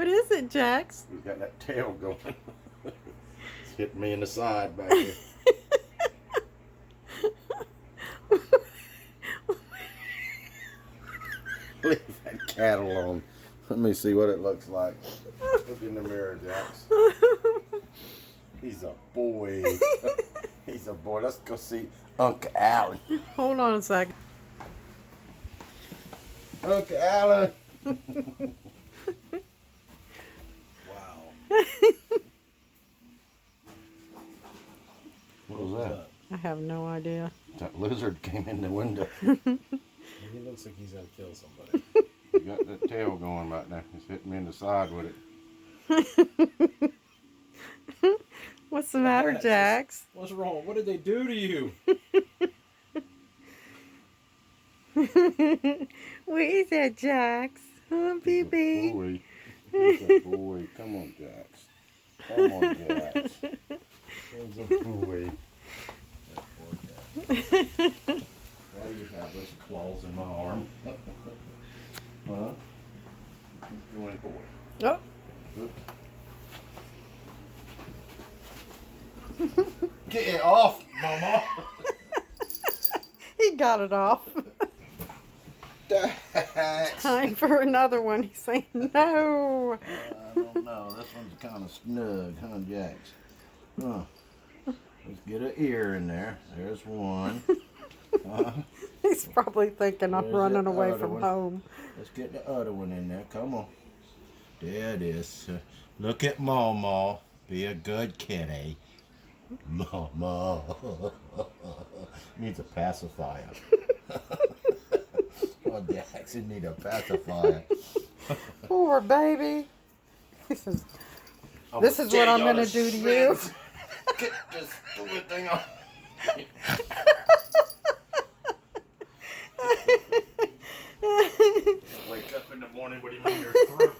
What is it, Jax? He's got that tail going. It's hitting me in the side back here. Leave that cat alone. Let me see what it looks like. Look in the mirror, Jax. He's a boy. He's a boy. Let's go see Uncle Alan. Hold on a second. Uncle Alan. Wow. What was that? I have no idea. That lizard came in the window. He looks like he's gonna kill somebody. He got that tail going right now. He's hitting me in the side with it. What's the matter, Jax? What's wrong? What did they do to you? What is that, Jax? Huh, baby? Boy. He's a boy. Come on, Jax. Come on, Jax. He's a boy. That poor guy. Why do you have those claws in my arm? Huh? You want a boy? Oh. Get it off, Mama. He got it off. Dax. Time for another one. He's saying no. I don't know. This one's kind of snug, huh, Jax? Huh. Let's get an ear in there. There's one. He's probably thinking I'm There's running the away other from one. home. Let's get the other one in there. Come on. There it is. Look at Mama. Be a good kitty. Mama. Needs a pacifier. Oh, Jax, you need a pacifier. Poor baby. This is what I'm going to do to you. Get this stupid thing off. Wake up in the morning, what do you mean your throat?